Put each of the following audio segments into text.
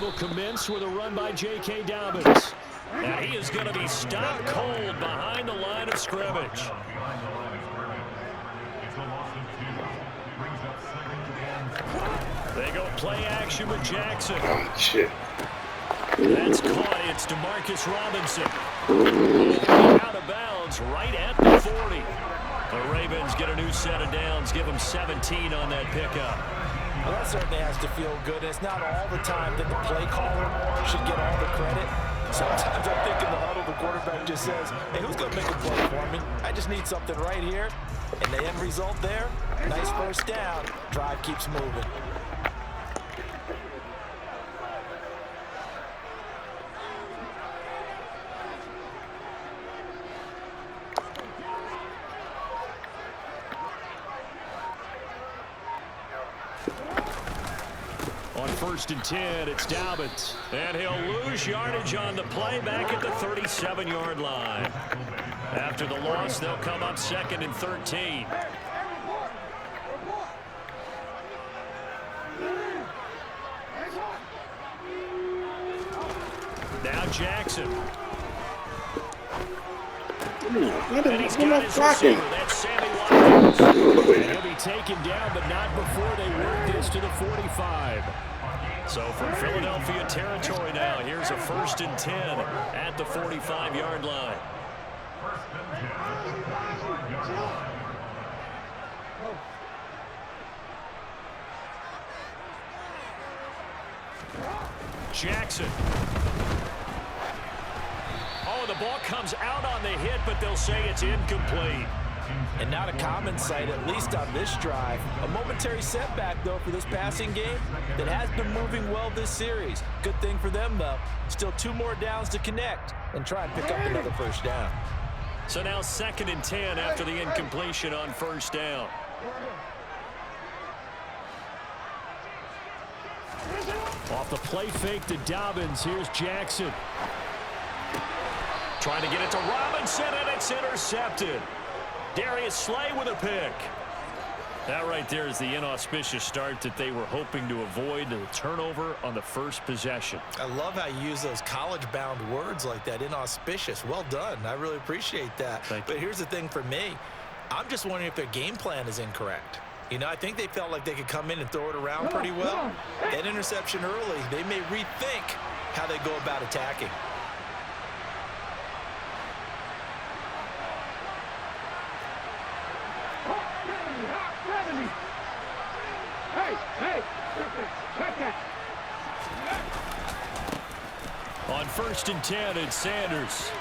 drive will commence with a run by J.K. Dobbins. And he is going to be stopped cold behind the line of scrimmage. They go play action with Jackson. Oh, shit. That's caught. It's Demarcus Robinson. Out of bounds right at the 40. The Ravens get a new set of downs. Give them 17 on that pickup. Well, that certainly has to feel good. It's not all the time that the play caller should get all the credit. Sometimes I think in the huddle, the quarterback just says, hey, who's going to make a play for me? I just need something right here. And the end result there, nice first down. Drive keeps moving. On 1st and 10, it's Dobbins. And he'll lose yardage on the play back at the 37-yard line. After the loss, they'll come up 2nd and 13. Now Jackson. And he's got his receiver. That's Sammy Watkins. And he'll be taken down, but not before they work this to the 45. So from Philadelphia territory now, here's a 1st and 10 at the 45-yard line. Jackson. Oh, the ball comes out on the hit, but they'll say it's incomplete. And not a common sight, at least on this drive. A momentary setback, though, for this passing game that has been moving well this series. Good thing for them, though. Still 2 more downs to connect and try and pick up another first down. So now 2nd and 10 after the incompletion on 1st down. Off the play fake to Dobbins, here's Jackson. Trying to get it to Robinson, and it's intercepted. Darius Slay with a pick. That right there is the inauspicious start that they were hoping to avoid, the turnover on the first possession. I love how you use those college-bound words like that, inauspicious. Well done. I really appreciate that. But here's the thing for me. I'm just wondering if their game plan is incorrect. You know, I think they felt like they could come in and throw it around pretty well. That interception early, they may rethink how they go about attacking. On 1st and 10, it's Sanders.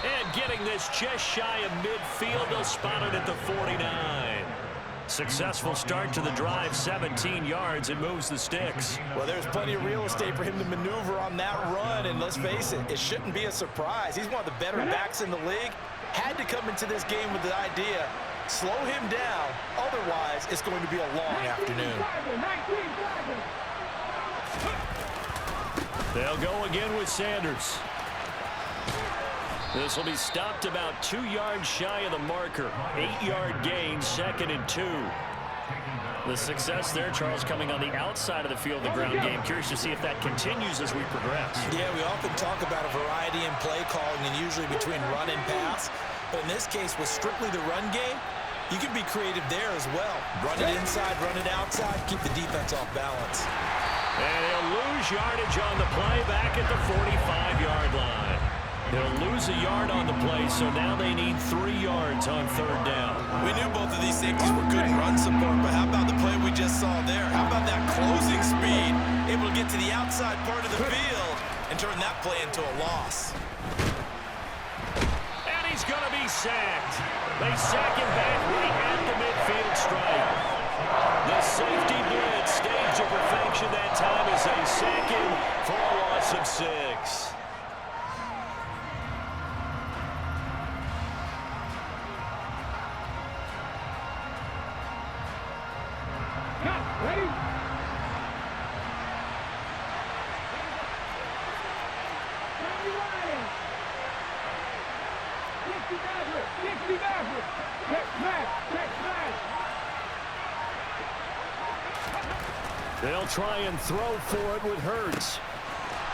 And getting this just shy of midfield, they'll spot it at the 49. Successful start to the drive, 17 yards, and moves the sticks. Well, there's plenty of real estate for him to maneuver on that run, and let's face it, it shouldn't be a surprise. He's one of the better backs in the league. Had to come into this game with the idea, slow him down, otherwise it's going to be a long afternoon. They'll go again with Sanders. This will be stopped about 2 yards shy of the marker. 8-yard gain, 2nd and 2. The success there, Charles, coming on the outside of the field, the ground game. Curious to see if that continues as we progress. Yeah, we often talk about a variety in play calling and usually between run and pass. But in this case, with strictly the run game, you can be creative there as well. Run it inside, run it outside, keep the defense off balance. And he'll lose yardage on the play back at the 45-yard line. They'll lose a yard on the play, so now they need 3 yards on 3rd down. We knew both of these safeties were good in run support, but how about the play we just saw there? How about that closing speed, able to get to the outside part of the field and turn that play into a loss? And he's going to be sacked. They sack him back right at the midfield stripe. The safety blitz staged to perfection that time as they sack him for a loss of 6. They'll try and throw for it with Hurts.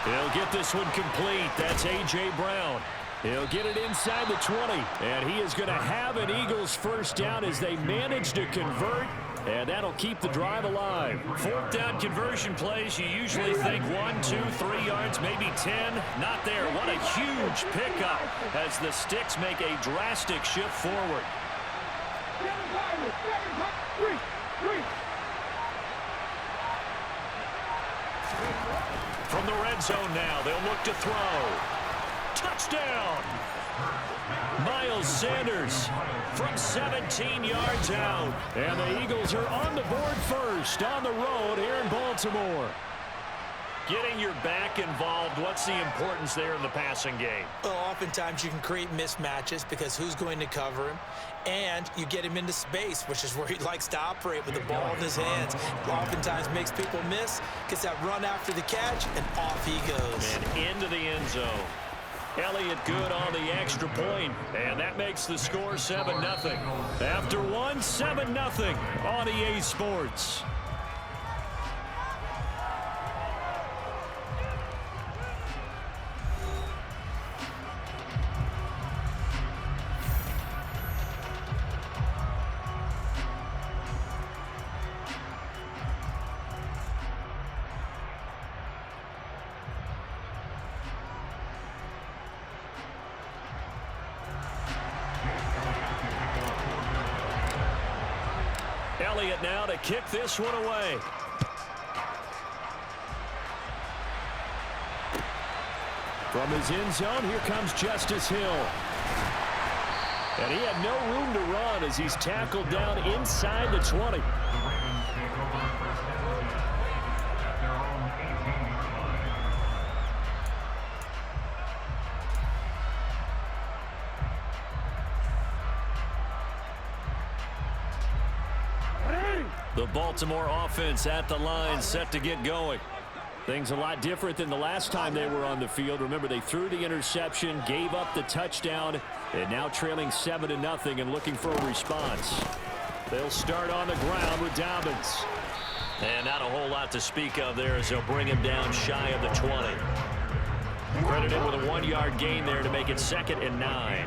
He'll get this one complete. That's A.J. Brown. He'll get it inside the 20. And he is going to have an Eagles first down as they manage to convert. And that'll keep the drive alive. Fourth down conversion plays, you usually think 1, 2, 3 yards, maybe 10. Not there. What a huge pickup as the Sticks make a drastic shift forward. From the red zone now, they'll look to throw. Touchdown! Miles Sanders from 17 yards out. And the Eagles are on the board first on the road here in Baltimore. Getting your back involved, what's the importance there in the passing game? Well, oftentimes you can create mismatches because who's going to cover him? And you get him into space, which is where he likes to operate with the ball in his hands. Oftentimes makes people miss, gets that run after the catch, and off he goes. And into the end zone. Elliott good on the extra point, and that makes the score 7-0. After one, 7-0 on EA Sports. Elliott now to kick this one away. From his end zone, here comes Justice Hill. And he had no room to run as he's tackled down inside the 20. The Baltimore offense at the line, set to get going. Things a lot different than the last time they were on the field. Remember, they threw the interception, gave up the touchdown, and now trailing 7-0 and looking for a response. They'll start on the ground with Dobbins. And not a whole lot to speak of there as they'll bring him down shy of the 20. Credited with a 1-yard gain there to make it 2nd and 9.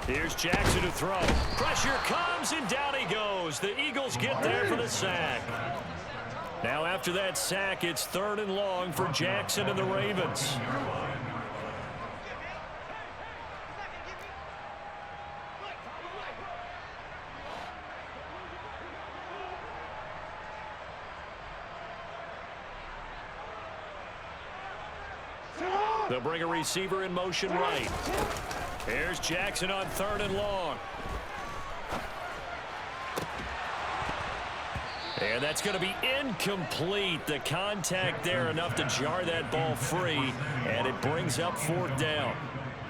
Here's Jackson to throw. Pressure comes, and down he goes. The Eagles get there for the sack. Now after that sack, it's 3rd and long for Jackson and the Ravens. They'll bring a receiver in motion right. Here's Jackson on 3rd and long. And that's going to be incomplete. The contact there enough to jar that ball free, and it brings up 4th down.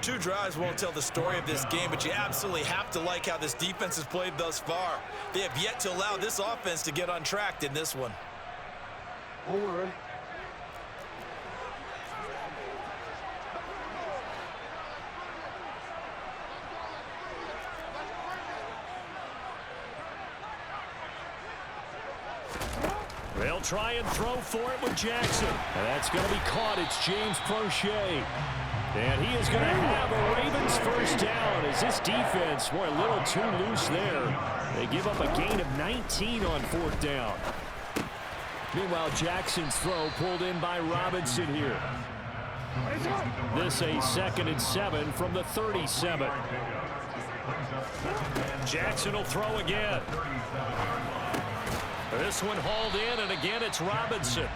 2 drives won't tell the story of this game, but you absolutely have to like how this defense has played thus far. They have yet to allow this offense to get untracked in this one. They'll try and throw for it with Jackson. And that's going to be caught. It's James Prochet. And he is going to have a Ravens first down as this defense, boy, a little too loose there. They give up a gain of 19 on 4th down. Meanwhile, Jackson's throw pulled in by Robinson here. This a 2nd and 7 from the 37. Jackson will throw again. This one hauled in, and again it's Robinson.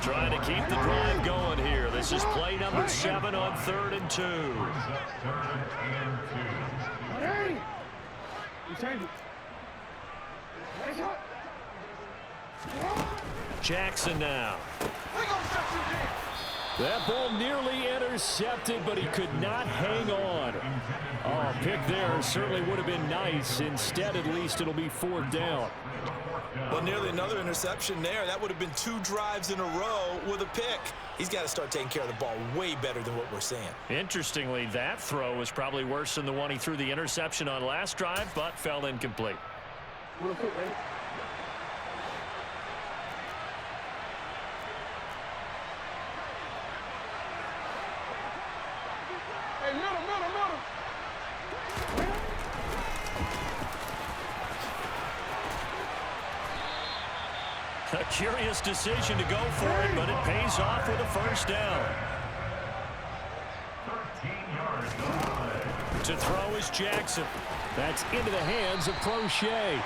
Trying to keep the drive going here. This is play number 7 on 3rd and 2. Jackson now. That ball nearly intercepted, but he could not hang on. Oh, pick there certainly would have been nice. Instead, at least it'll be 4th down. Well, nearly another interception there. That would have been 2 drives in a row with a pick. He's got to start taking care of the ball way better than what we're seeing. Interestingly, that throw was probably worse than the one he threw the interception on last drive, but fell incomplete. A curious decision to go for it, but it pays off with a 1st down. To throw is Jackson. That's into the hands of Prochet.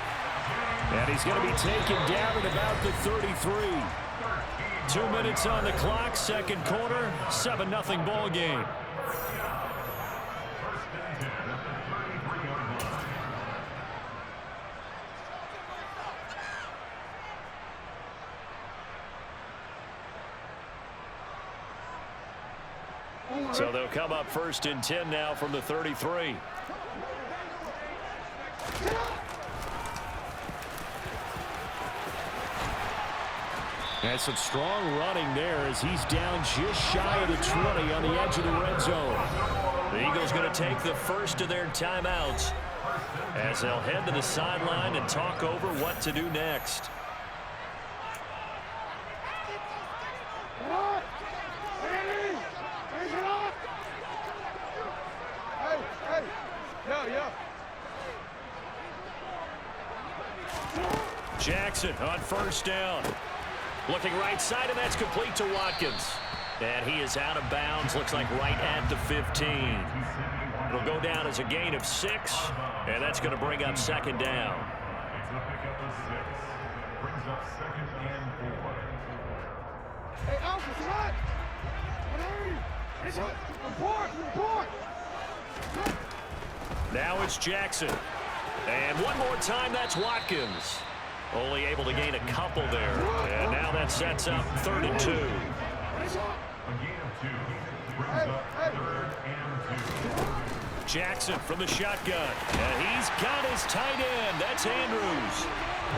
And he's going to be taken down at about the 33. 2 minutes on the clock, 2nd quarter, 7-0 ball game. So they'll come up 1st and 10 now from the 33. And some strong running there as he's down just shy of the 20 on the edge of the red zone. The Eagles going to take the first of their timeouts as they'll head to the sideline and talk over what to do next. Jackson on 1st down. Looking right side, and that's complete to Watkins. And he is out of bounds, looks like right at the 15. It'll go down as a gain of 6, and that's going to bring up 2nd down. Hey, Alpha, what? Report! Now it's Jackson. And one more time, that's Watkins. Only able to gain a couple there. And now that sets up 3rd and 2. Jackson from the shotgun. And he's got his tight end. That's Andrews.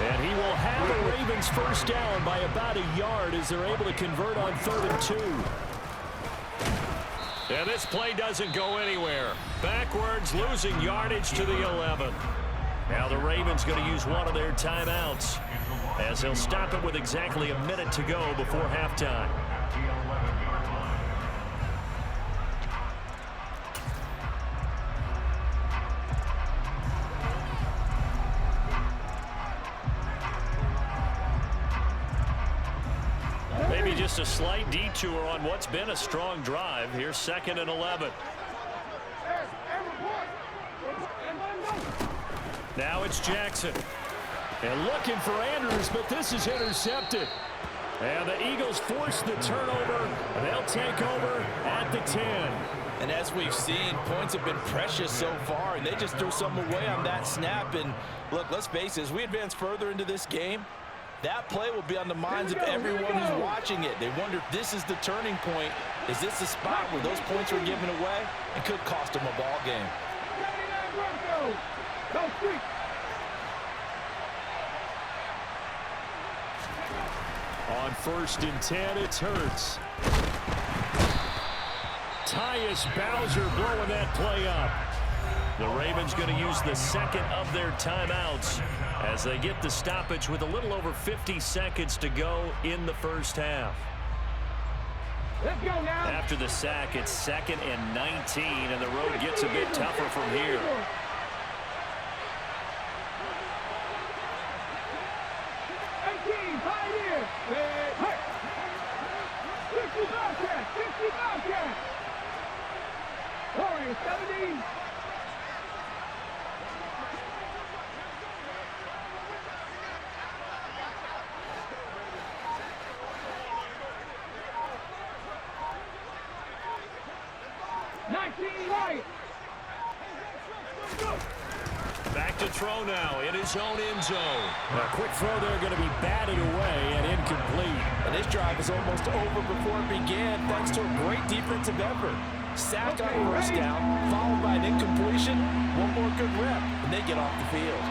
And he will have the Ravens 1st down by about a yard as they're able to convert on 3rd and 2. And this play doesn't go anywhere. Backwards, losing yardage to the 11. Now the Ravens going to use one of their timeouts as they'll stop it with exactly a minute to go before halftime. Maybe just a slight detour on what's been a strong drive. Here's 2nd and 11. Now it's Jackson. And looking for Andrews, but this is intercepted. And the Eagles force the turnover. They'll take over at the 10. And as we've seen, points have been precious so far, and they just threw some away on that snap. And look, let's face it, as we advance further into this game, that play will be on the minds of everyone who's watching it. They wonder if this is the turning point. Is this the spot where those points were given away? It could cost them a ball game. On 1st and 10, it's Hurts. Tyus Bowser blowing that play up. The Ravens going to use the 2nd of their timeouts as they get the stoppage with a little over 50 seconds to go in the 1st half. Let's go now. After the sack, it's 2nd and 19, and the road gets a bit tougher from here. Back back to throw now in his own end zone. A quick throw there going to be batted away and incomplete. And this drive is almost over before it began thanks to a great defensive effort. Sack on first down, followed by an incompletion. One more good rep, and they get off the field.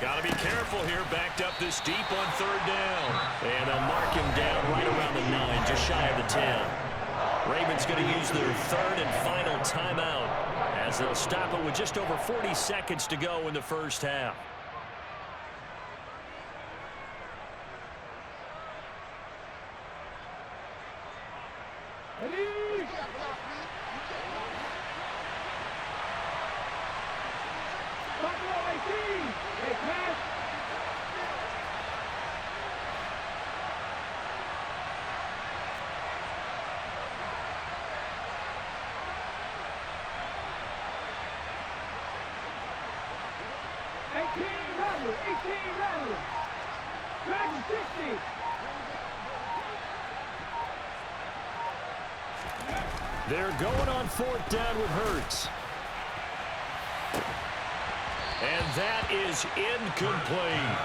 Got to be careful here, backed up this deep on third down. And they'll mark him down right around the 9, just shy of the 10. Ravens going to use their third and final timeout as they'll stop it with just over 40 seconds to go in the first half. They're going on fourth down with Hurts. And that is incomplete.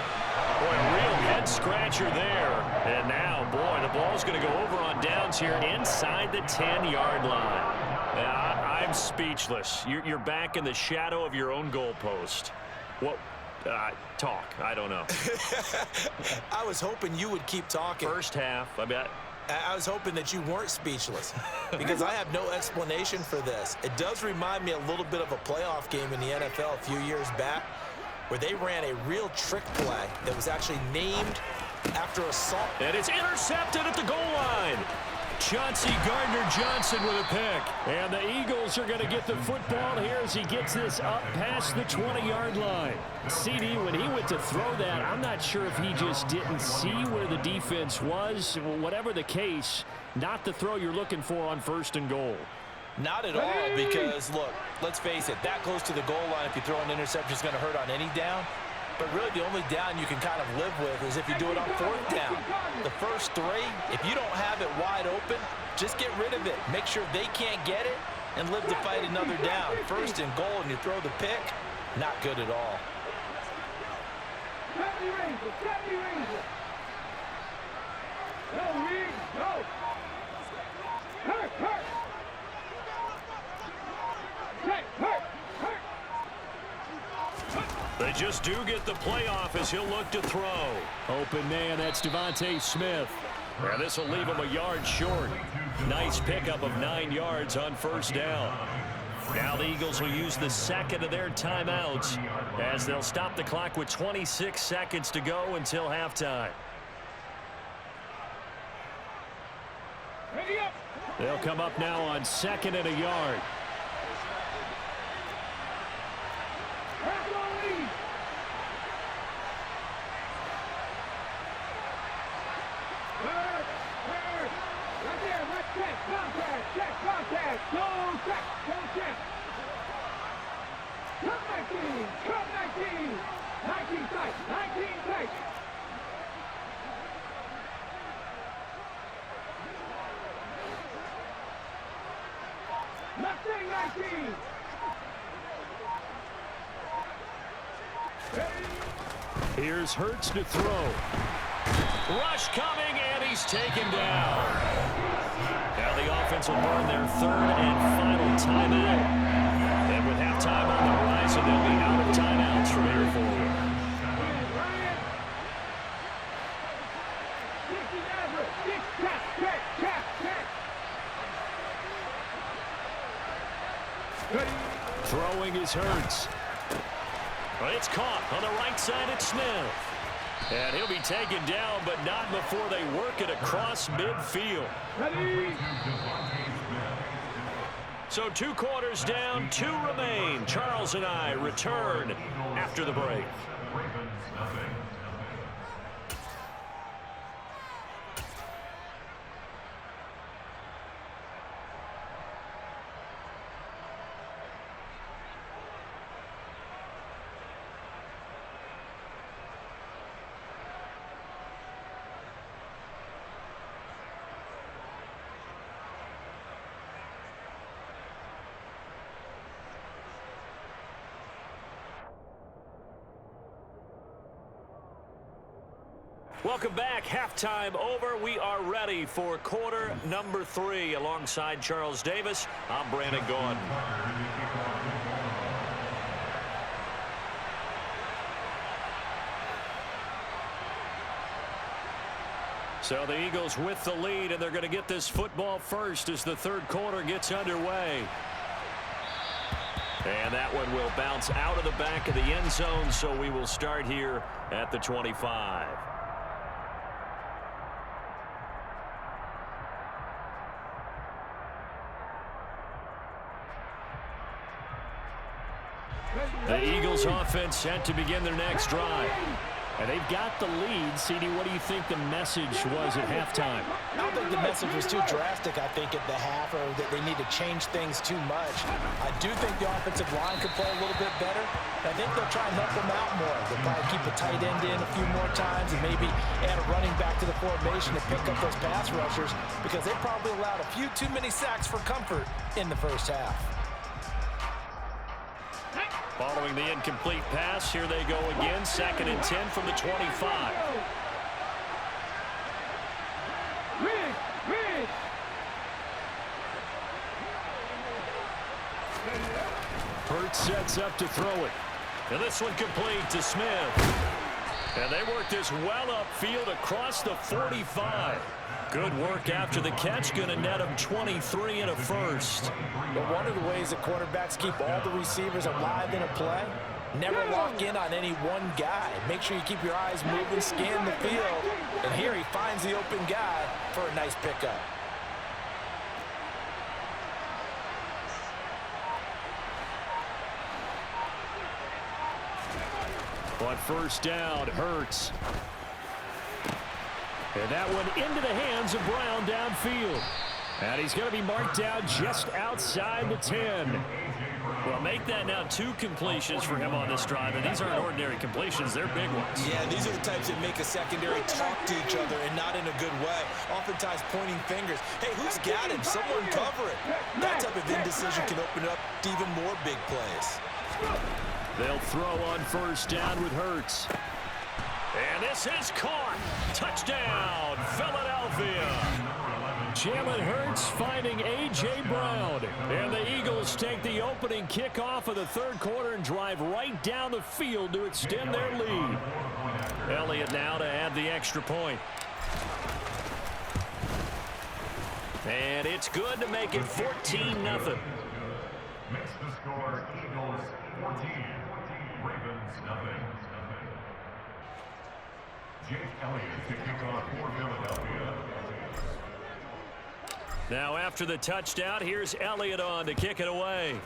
Boy, a real head-scratcher there. And now, boy, the ball's going to go over on downs here inside the 10-yard line. I'm speechless. You're back in the shadow of your own goalpost. What? Talk. I don't know. I was hoping you would keep talking. First half, I was hoping that you weren't speechless because I have no explanation for this. It does remind me a little bit of a playoff game in the NFL a few years back where they ran a real trick play that was actually named after a song. And it's intercepted at the goal line. Chauncey Gardner-Johnson with a pick. And the Eagles are going to get the football here as he gets this up past the 20-yard line. CD, when he went to throw that, I'm not sure if he just didn't see where the defense was. Whatever the case, not the throw you're looking for on first and goal. Not at all because, look, let's face it, that close to the goal line, if you throw an interception, is going to hurt on any down. But really, the only down you can kind of live with is if you do it on fourth down. The first three, if you don't have it wide open, just get rid of it. Make sure they can't get it and live to fight another down. First and goal, and you throw the pick, not good at all. They just do get the playoff as he'll look to throw. Open man, that's Devontae Smith. And this will leave him a yard short. Nice pickup of 9 yards on first down. Now the Eagles will use the second of their timeouts as they'll stop the clock with 26 seconds to go until halftime. They'll come up now on second and a yard. Here's Hurts to throw. Rush coming, and he's taken down. Now the offense will burn their third and final timeout. And with halftime on the horizon, they'll be out of timeouts from here forward. Throwing is Hurts. Well, it's caught on the right side at Smith. And he'll be taken down, but not before they work it across midfield. So 2 quarters down, 2 remain. Charles and I return after the break. Welcome back. Halftime over. We are ready for quarter number 3. Alongside Charles Davis, I'm Brandon Gaudin. So the Eagles with the lead, and they're going to get this football first as the third quarter gets underway. And that one will bounce out of the back of the end zone, so we will start here at the 25. The Eagles offense set to begin their next drive. And they've got the lead. CD, what do you think the message was at halftime? I don't think the message was too drastic, I think, at the half, or that they need to change things too much. I do think the offensive line could play a little bit better. I think they'll try and help them out more. They'll probably keep a tight end in a few more times and maybe add a running back to the formation to pick up those pass rushers, because they probably allowed a few too many sacks for comfort in the first half. Following the incomplete pass, here they go again. 2nd and 10 from the 25. Hurts sets up to throw it. And this one complete to Smith. And they work this well upfield across the 45. Good work after the catch. Going to net them 23 and a first. But one of the ways that quarterbacks keep all the receivers alive in a play, never lock in on any one guy. Make sure you keep your eyes moving, scan the field. And here he finds the open guy for a nice pickup. On first down, Hurts. And that one into the hands of Brown downfield. And he's going to be marked down just outside the 10. Well, make that now 2 completions for him on this drive. And these aren't ordinary completions. They're big ones. Yeah, these are the types that make a secondary talk to each other, and not in a good way. Oftentimes pointing fingers. Hey, who's got him? Someone cover it. That type of indecision can open up to even more big plays. They'll throw on first down with Hurts. And this is caught. Touchdown, Philadelphia. Jalen Hurts finding A.J. Brown. And the Eagles take the opening kickoff of the third quarter and drive right down the field to extend their lead. Elliott now to add the extra point. And it's good to make it 14-0. Makes the score Eagles 14, Ravens nothing. Jake Elliott to kick off for Philadelphia. Now after the touchdown, here's Elliott on to kick it away.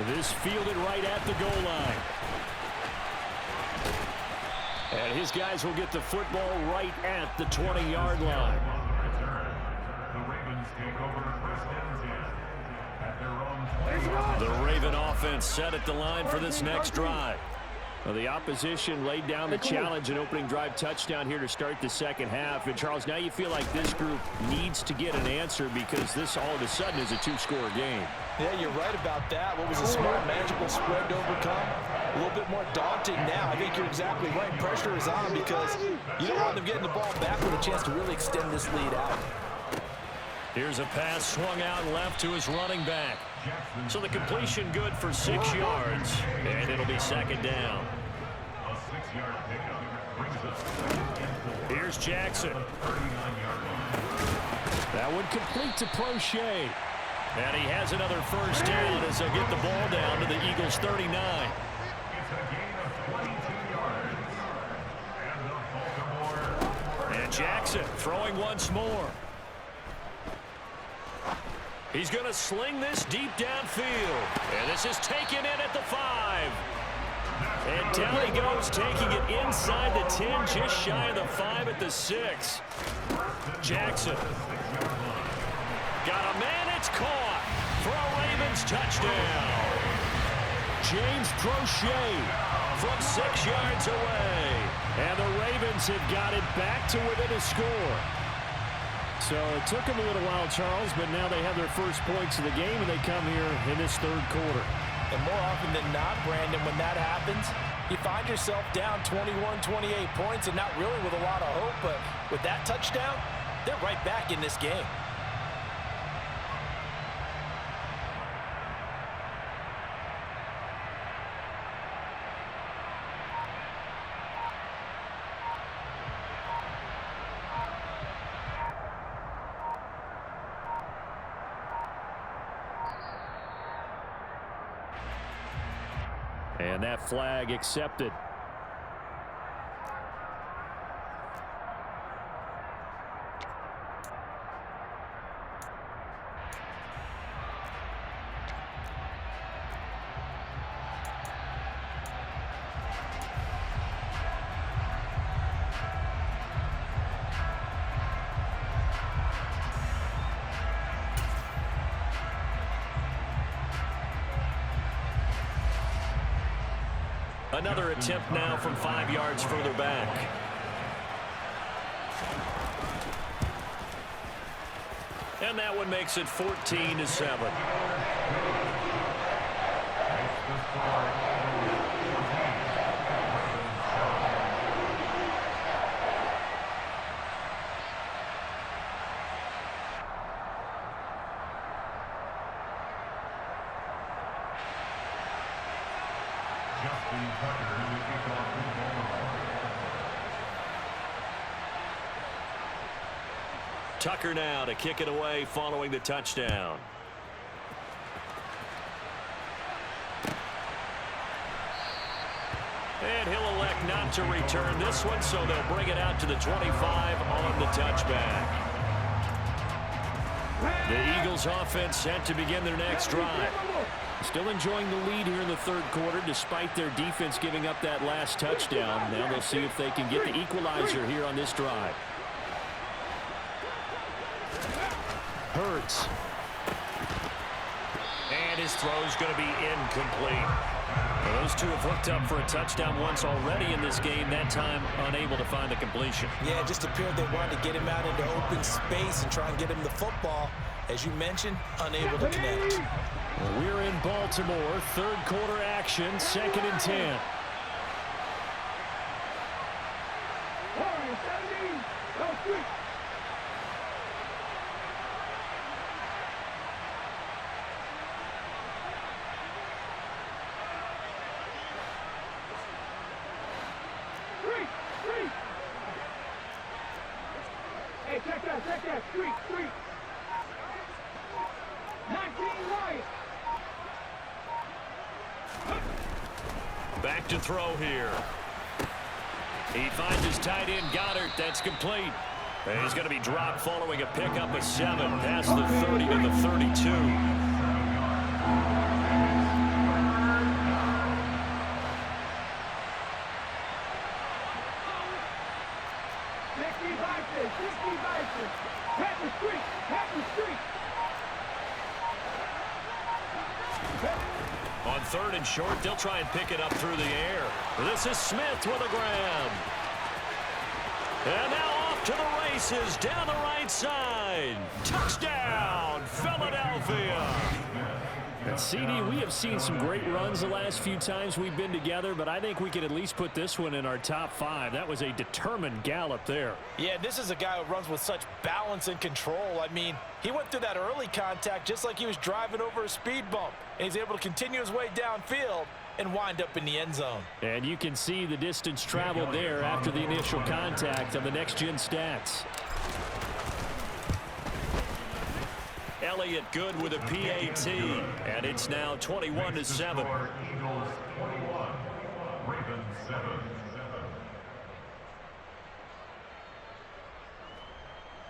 This fielded right at the goal line. And his guys will get the football right at the 20-yard line. The Ravens take over first and 10 at their own 20. The Raven offense set at the line for this next drive. Well, the opposition laid down the challenge, an opening drive touchdown here to start the second half. And, Charles, now you feel like this group needs to get an answer because this all of a sudden is a 2-score game. Yeah, you're right about that. What was a small, manageable spread to overcome? A little bit more daunting now. I think you're exactly right. Pressure is on because you don't want them getting the ball back with a chance to really extend this lead out. Here's a pass swung out left to his running back. So the completion good for 6 yards, and it'll be second down. A 6-yard pickup brings us. Here's Jackson. That one complete to Prochet. And he has another first down as they'll get the ball down to the Eagles' 39. It's a gain of 22 yards. And the Baltimore. And Jackson throwing once more. He's going to sling this deep downfield. And this is taken in at the 5. And down he goes, taking it inside the 10, just shy of the 5 at the 6. Jackson. Got a man, it's caught for a Ravens touchdown. James Prochet from 6 yards away. And the Ravens have got it back to within a score. So it took them a little while, Charles, but now they have their first points of the game, and they come here in this third quarter. And more often than not, Brandon, when that happens, You find yourself down 21, 28 points and not really with a lot of hope, but with that touchdown, they're right back in this game. And that flag accepted. Another attempt now from 5 yards further back. And that one makes it 14-7. Tucker now to kick it away following the touchdown. And he'll elect not to return this one, so they'll bring it out to the 25 on the touchback. The Eagles offense set to begin their next drive. Still enjoying the lead here in the third quarter despite their defense giving up that last touchdown. Now they'll see if they can get the equalizer here on this drive. Hurts. And his throw's going to be incomplete. Well, those two have hooked up for a touchdown once already in this game, that time unable to find the completion. Yeah, it just appeared they wanted to get him out into open space and try and get him the football. As you mentioned, unable to connect. Well, we're in Baltimore, third quarter action, 2nd and 10. Hey, check that, street. 19 right. Back to throw here. He finds his tight end, Goddard. That's complete. And he's going to be dropped following a pickup of 7 past the 30 to the 32. On 3rd and short, they'll try and pick it up through the air. This is Smith with a grab. And now off to the races down the right side. Touchdown, Philadelphia. And CD, we have seen some great runs the last few times we've been together, but I think we can at least put this one in our top 5. That was a determined gallop there. Yeah, this is a guy who runs with such balance and control. I mean, he went through that early contact just like he was driving over a speed bump. And he's able to continue his way downfield and wind up in the end zone. And you can see the distance traveled there after the initial contact on the next-gen stats. Elliott good with a PAT, and it's now 21-7. Eagles 21, Ravens 7.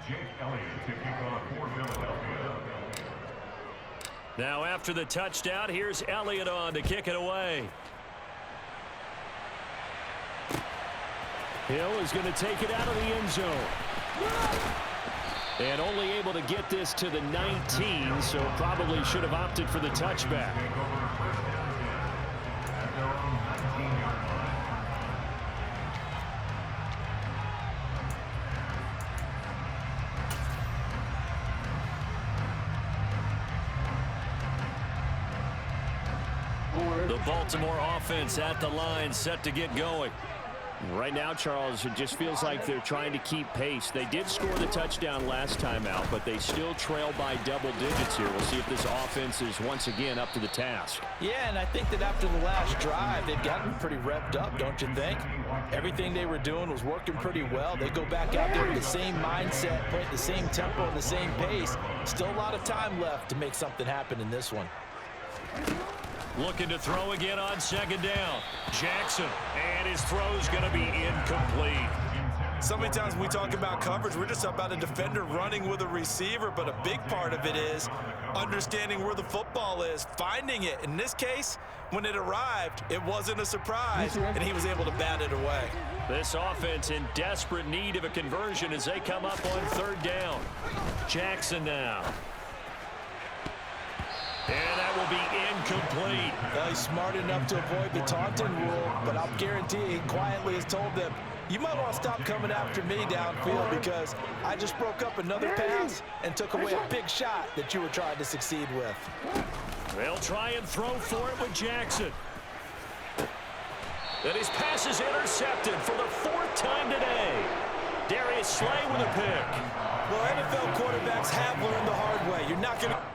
Jake Elliott to kick off for Philadelphia. Now after the touchdown, here's Elliott on to kick it away. Hill is going to take it out of the end zone. And only able to get this to the 19, so probably should have opted for the touchback. The Baltimore offense at the line, set to get going. Right now, Charles, it just feels like they're trying to keep pace. They did score the touchdown last time out, but they still trail by double digits here. We'll see if this offense is once again up to the task. Yeah, and I think that after the last drive, they've gotten pretty revved up, don't you think? Everything they were doing was working pretty well. They go back out there with the same mindset, playing the same tempo and the same pace. Still a lot of time left to make something happen in this one. Looking to throw again on second down. Jackson, and his throw's going to be incomplete. So many times when we talk about coverage, we're just about a defender running with a receiver, but a big part of it is understanding where the football is, finding it. In this case, when it arrived, it wasn't a surprise, and he was able to bat it away. This offense in desperate need of a conversion as they come up on third down. Jackson now. And that will be incomplete. Well, he's smart enough to avoid the taunting rule, but I'll guarantee he quietly has told them, you might want to stop coming after me downfield because I just broke up another pass and took away a big shot that you were trying to succeed with. They'll try and throw for it with Jackson. And his pass is intercepted for the fourth time today. Darius Slay with a pick. Well, NFL quarterbacks have learned the hard way. You're not going to...